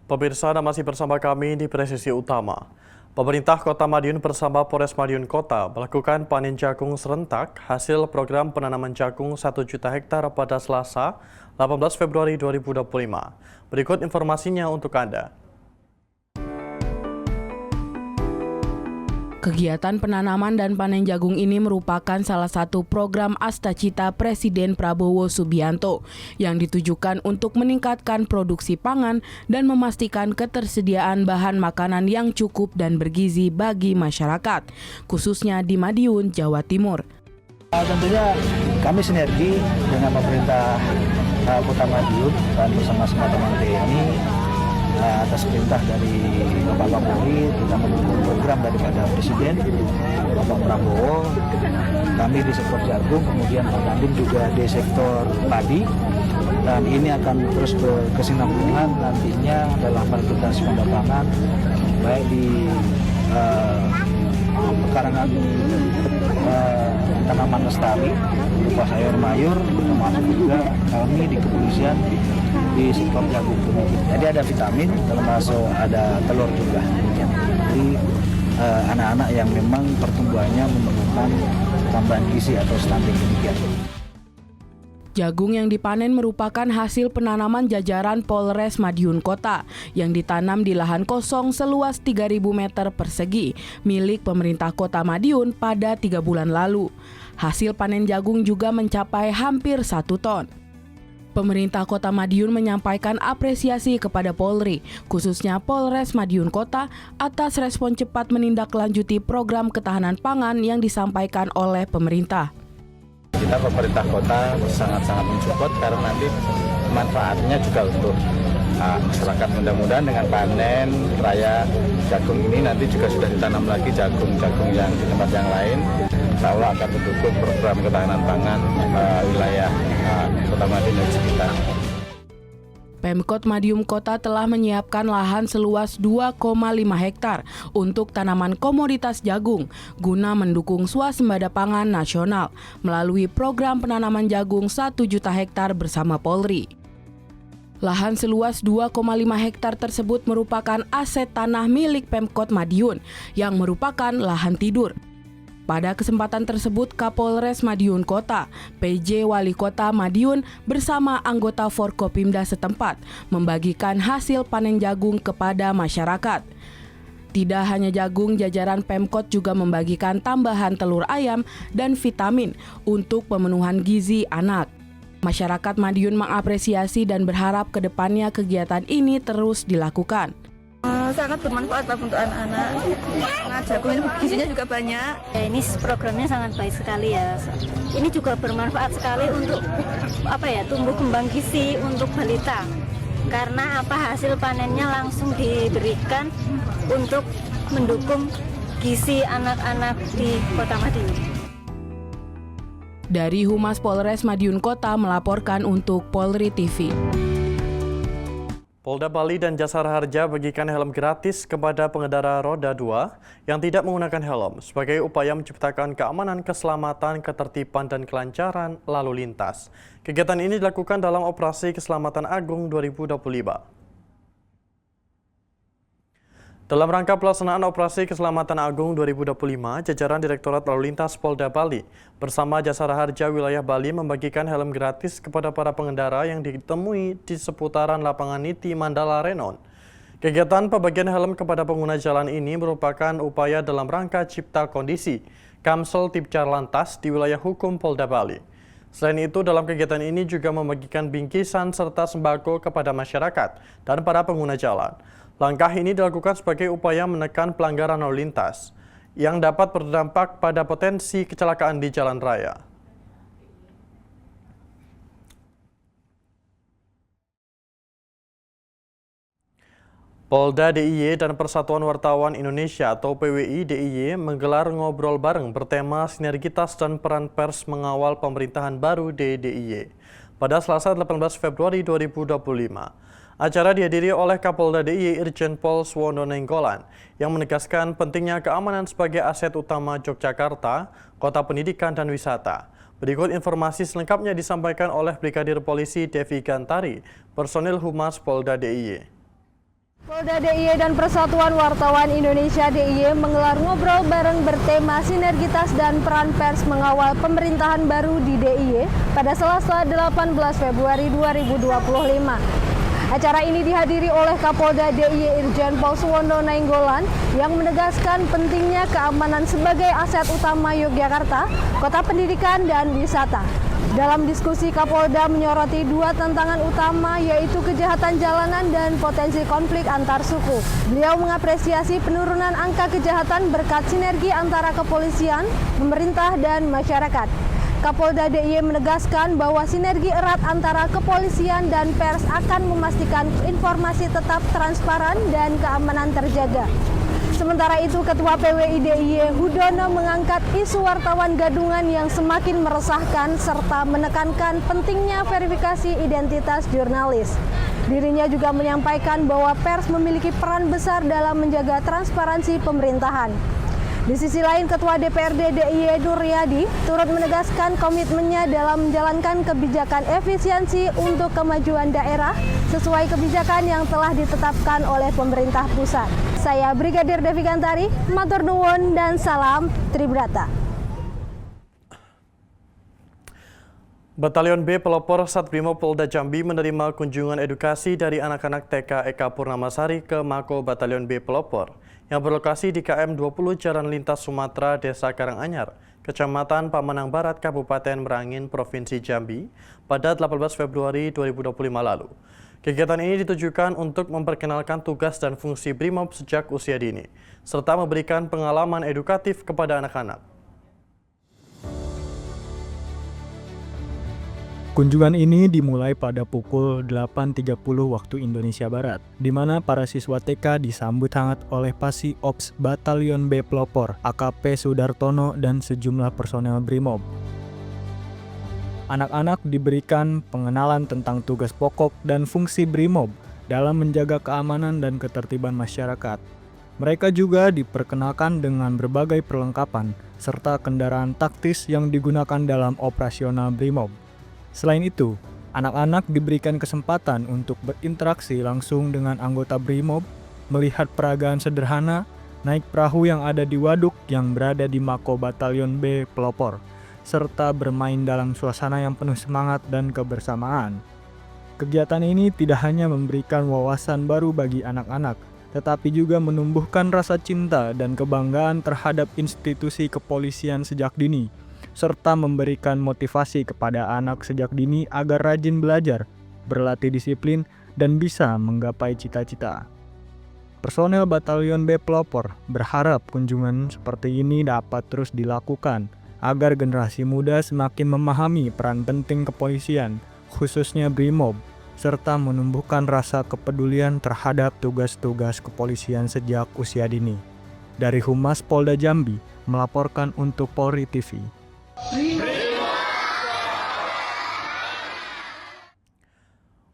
Pemirsa, Anda masih bersama kami di Presisi Utama. Pemerintah Kota Madiun bersama Polres Madiun Kota melakukan panen jagung serentak hasil program penanaman jagung 1 juta hektar pada Selasa 18 Februari 2025. Berikut informasinya untuk Anda. Kegiatan penanaman dan panen jagung ini merupakan salah satu program Astacita Presiden Prabowo Subianto yang ditujukan untuk meningkatkan produksi pangan dan memastikan ketersediaan bahan makanan yang cukup dan bergizi bagi masyarakat, khususnya di Madiun, Jawa Timur. Tentunya kami sinergi dengan pemerintah Kota Madiun dan bersama-sama teman TNI atas perintah dari Bapak Kapolri, kita mendukung program daripada Presiden Bapak Prabowo. Kami di sektor jagung, kemudian Pak Dandim juga di sektor padi, dan ini akan terus berkesinambungan nantinya dalam varietas pangan, baik di pekarangan tanaman lestari berupa sayur mayur, termasuk juga kami di kepolisian di sektor jagung. Jadi ada vitamin, termasuk ada telur juga. Jadi anak-anak yang memang pertumbuhannya memerlukan tambahan gizi atau stunting demikian. Jagung yang dipanen merupakan hasil penanaman jajaran Polres Madiun Kota yang ditanam di lahan kosong seluas 3.000 meter persegi milik pemerintah Kota Madiun pada 3 bulan lalu. Hasil panen jagung juga mencapai hampir 1 ton. Pemerintah Kota Madiun menyampaikan apresiasi kepada Polri, khususnya Polres Madiun Kota, atas respon cepat menindaklanjuti program ketahanan pangan yang disampaikan oleh pemerintah. Kita pemerintah kota sangat-sangat mensupport karena nanti manfaatnya juga untuk masyarakat. Mudah-mudahan dengan panen raya jagung ini nanti juga sudah ditanam lagi jagung-jagung yang di tempat yang lain. Insya Allah akan mendukung program ketahanan pangan wilayah Kota Madiun dan sekitar. Pemkot Madiun Kota telah menyiapkan lahan seluas 2,5 hektar untuk tanaman komoditas jagung guna mendukung swasembada pangan nasional melalui program penanaman jagung 1 juta hektar bersama Polri. Lahan seluas 2,5 hektar tersebut merupakan aset tanah milik Pemkot Madiun yang merupakan lahan tidur. Pada kesempatan tersebut, Kapolres Madiun Kota, PJ Wali Kota Madiun bersama anggota Forkopimda setempat membagikan hasil panen jagung kepada masyarakat. Tidak hanya jagung, jajaran Pemkot juga membagikan tambahan telur ayam dan vitamin untuk pemenuhan gizi anak. Masyarakat Madiun mengapresiasi dan berharap ke depannya kegiatan ini terus dilakukan. Sangat bermanfaat untuk anak-anak. Nah, jagung ini gizinya juga banyak. Ini programnya sangat baik sekali ya. Ini juga bermanfaat sekali untuk tumbuh kembang gizi untuk balita. Karena hasil panennya langsung diberikan untuk mendukung gizi anak-anak di Kota Madiun. Dari Humas Polres Madiun Kota melaporkan untuk Polri TV. Polda Bali dan Jasara Harja bagikan helm gratis kepada pengendara roda 2 yang tidak menggunakan helm sebagai upaya menciptakan keamanan, keselamatan, ketertiban, dan kelancaran lalu lintas. Kegiatan ini dilakukan dalam Operasi Keselamatan Agung 2025. Dalam rangka pelaksanaan Operasi Keselamatan Agung 2025, jajaran Direktorat Lalu Lintas Polda Bali bersama Jasara Harja Wilayah Bali membagikan helm gratis kepada para pengendara yang ditemui di seputaran lapangan Niti Mandala Renon. Kegiatan pembagian helm kepada pengguna jalan ini merupakan upaya dalam rangka cipta kondisi Kamsel Tipcar Lantas di wilayah hukum Polda Bali. Selain itu, dalam kegiatan ini juga membagikan bingkisan serta sembako kepada masyarakat dan para pengguna jalan. Langkah ini dilakukan sebagai upaya menekan pelanggaran lalu lintas yang dapat berdampak pada potensi kecelakaan di jalan raya. Polda DIY dan Persatuan Wartawan Indonesia atau PWI DIY menggelar ngobrol bareng bertema sinergitas dan peran pers mengawal pemerintahan baru di DIY pada Selasa 18 Februari 2025. Acara dihadiri oleh Kapolda DIY Irjen Pol Suwondo Nainggolan yang menegaskan pentingnya keamanan sebagai aset utama Yogyakarta, kota pendidikan dan wisata. Berikut informasi selengkapnya disampaikan oleh Brigadir Polisi Devi Gantari, personil Humas Polda DIY. Polda DIY dan Persatuan Wartawan Indonesia DIY menggelar ngobrol bareng bertema sinergitas dan peran pers mengawal pemerintahan baru di DIY pada Selasa 18 Februari 2025. Acara ini dihadiri oleh Kapolda DIY Irjen Pol Suwondo Nainggolan yang menegaskan pentingnya keamanan sebagai aset utama Yogyakarta, kota pendidikan dan wisata. Dalam diskusi, Kapolda menyoroti dua tantangan utama, yaitu kejahatan jalanan dan potensi konflik antar suku. Beliau mengapresiasi penurunan angka kejahatan berkat sinergi antara kepolisian, pemerintah, dan masyarakat. Kapolda DIY menegaskan bahwa sinergi erat antara kepolisian dan pers akan memastikan informasi tetap transparan dan keamanan terjaga. Sementara itu, Ketua PWI DIY Hudono mengangkat isu wartawan gadungan yang semakin meresahkan serta menekankan pentingnya verifikasi identitas jurnalis. Dirinya juga menyampaikan bahwa pers memiliki peran besar dalam menjaga transparansi pemerintahan. Di sisi lain, Ketua DPRD DIY Nur Riyadi turut menegaskan komitmennya dalam menjalankan kebijakan efisiensi untuk kemajuan daerah sesuai kebijakan yang telah ditetapkan oleh pemerintah pusat. Saya Brigadir Devi Gantari, matur nuwun dan salam Tribrata. Batalion B Pelopor Satbrimob Polda Jambi menerima kunjungan edukasi dari anak-anak TK Eka Purnamasari ke Mako Batalion B Pelopor yang berlokasi di KM 20 Jalan Lintas Sumatera, Desa Karanganyar, Kecamatan Pamanang Barat, Kabupaten Merangin, Provinsi Jambi pada 18 Februari 2025 lalu. Kegiatan ini ditujukan untuk memperkenalkan tugas dan fungsi Brimob sejak usia dini, serta memberikan pengalaman edukatif kepada anak-anak. Kunjungan ini dimulai pada pukul 8.30 waktu Indonesia Barat, di mana para siswa TK disambut hangat oleh Pasi Ops Batalion B Pelopor, AKP Sudartono, dan sejumlah personel Brimob. Anak-anak diberikan pengenalan tentang tugas pokok dan fungsi Brimob dalam menjaga keamanan dan ketertiban masyarakat. Mereka juga diperkenalkan dengan berbagai perlengkapan, serta kendaraan taktis yang digunakan dalam operasional Brimob. Selain itu, anak-anak diberikan kesempatan untuk berinteraksi langsung dengan anggota Brimob, melihat peragaan sederhana, naik perahu yang ada di waduk yang berada di Mako Batalion B Pelopor, serta bermain dalam suasana yang penuh semangat dan kebersamaan. Kegiatan ini tidak hanya memberikan wawasan baru bagi anak-anak, tetapi juga menumbuhkan rasa cinta dan kebanggaan terhadap institusi kepolisian sejak dini, serta memberikan motivasi kepada anak sejak dini agar rajin belajar, berlatih disiplin, dan bisa menggapai cita-cita. Personel Batalion B Pelopor berharap kunjungan seperti ini dapat terus dilakukan agar generasi muda semakin memahami peran penting kepolisian, khususnya Brimob, serta menumbuhkan rasa kepedulian terhadap tugas-tugas kepolisian sejak usia dini. Dari Humas Polda Jambi melaporkan untuk Polri TV.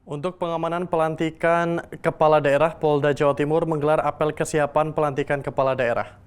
Untuk pengamanan pelantikan kepala daerah, Polda Jawa Timur menggelar apel kesiapan pelantikan kepala daerah.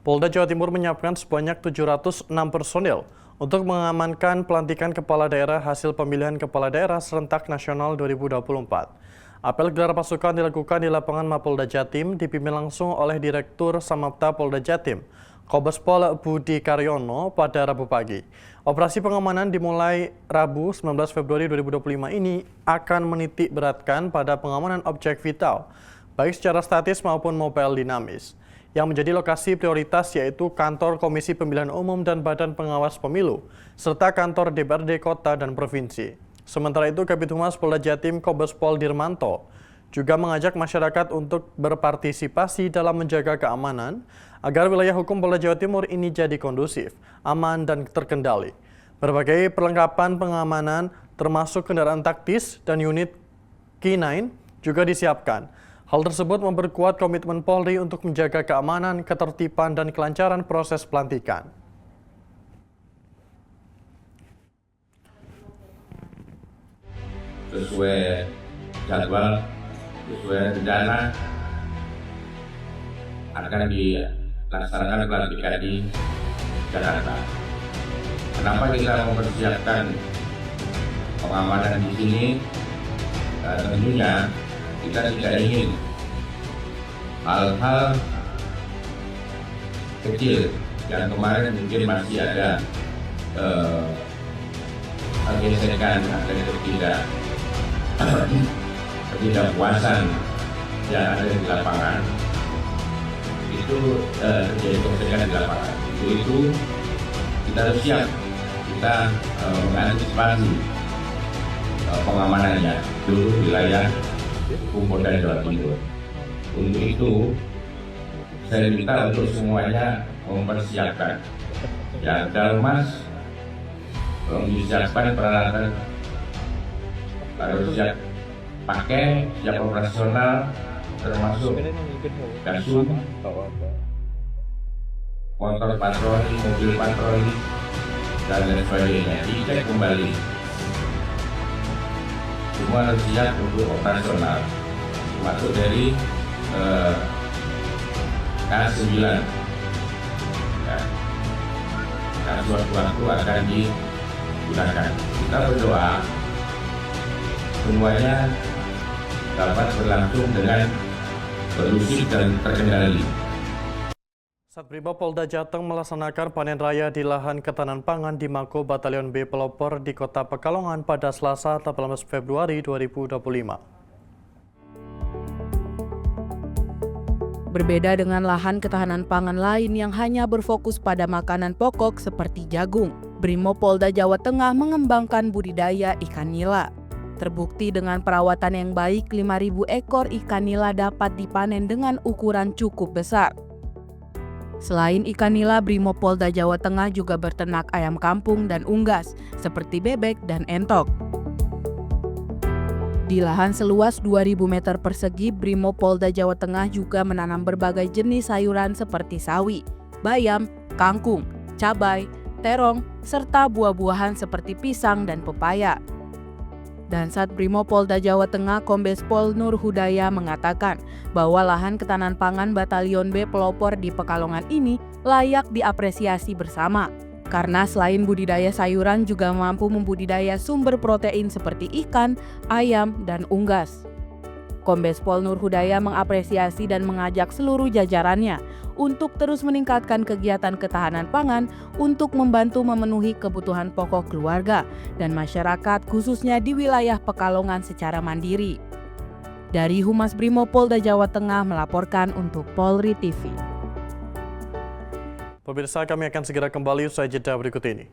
Polda Jawa Timur menyiapkan sebanyak 706 personil untuk mengamankan pelantikan kepala daerah hasil pemilihan kepala daerah serentak nasional 2024. Apel gelar pasukan dilakukan di lapangan Mapolda Jatim, dipimpin langsung oleh Direktur Samapta Polda Jatim, Kombes Pol Budi Karyono pada Rabu pagi. Operasi pengamanan dimulai Rabu 19 Februari 2025 ini akan menitik beratkan pada pengamanan objek vital, baik secara statis maupun mobile dinamis. Yang menjadi lokasi prioritas yaitu kantor Komisi Pemilihan Umum dan Badan Pengawas Pemilu, serta kantor DPRD Kota dan Provinsi. Sementara itu, Kabid Humas Polda Jatim Kombes Pol Dirmanto juga mengajak masyarakat untuk berpartisipasi dalam menjaga keamanan agar wilayah hukum Polda Jawa Timur ini jadi kondusif, aman, dan terkendali. Berbagai perlengkapan pengamanan termasuk kendaraan taktis dan unit K9 juga disiapkan. Hal tersebut memperkuat komitmen Polri untuk menjaga keamanan, ketertiban, dan kelancaran proses pelantikan. Sesuai jadwal, sesuai rencana akan dilaksanakan pelantikan di Jakarta. Kenapa kita mempersiapkan pengamanan di sini? tentunya kita tidak ingin hal-hal kecil yang kemarin mungkin masih ada gesekan atau ketidakpuasan yang ada di lapangan itu terjadi gesekan di lapangan itu kita harus siap, kita mengantisipasi pengamanannya seluruh wilayah Polda Jawa Timur. Untuk itu saya minta untuk semuanya mempersiapkan ya, Dalmas disiapkan peralatan, harus siap pakai, siap operasional, termasuk gasum, motor patroli, mobil patroli, dan lain sebagainya. Dicek kembali, semua harus siap untuk operasional, termasuk dari K9 ya, karena suatu-suatu akan digunakan. Kita berdoa semuanya dapat berlangsung dengan kondusif dan terkendali. Satbrimob Polda Jateng melaksanakan panen raya di lahan ketahanan pangan di Mako Batalion B Pelopor di Kota Pekalongan pada Selasa 18 Februari 2025. Berbeda dengan lahan ketahanan pangan lain yang hanya berfokus pada makanan pokok seperti jagung, Brimob Polda Jawa Tengah mengembangkan budidaya ikan nila. Terbukti dengan perawatan yang baik, 5.000 ekor ikan nila dapat dipanen dengan ukuran cukup besar. Selain ikan nila, Brimob Polda Jawa Tengah juga berternak ayam kampung dan unggas, seperti bebek dan entok. Di lahan seluas 2.000 meter persegi, Brimob Polda Jawa Tengah juga menanam berbagai jenis sayuran seperti sawi, bayam, kangkung, cabai, terong, serta buah-buahan seperti pisang dan pepaya. Dan Satbrimob Polda Jawa Tengah Kombes Pol Nur Hudaya mengatakan bahwa lahan ketahanan pangan Batalion B Pelopor di Pekalongan ini layak diapresiasi bersama. Karena selain budidaya sayuran juga mampu membudidaya sumber protein seperti ikan, ayam, dan unggas. Kombes Pol Nur Hudaya mengapresiasi dan mengajak seluruh jajarannya untuk terus meningkatkan kegiatan ketahanan pangan untuk membantu memenuhi kebutuhan pokok keluarga dan masyarakat khususnya di wilayah Pekalongan secara mandiri. Dari Humas Brimob Polda Jawa Tengah melaporkan untuk Polri TV. Pemirsa, kami akan segera kembali usai jeda berikut ini.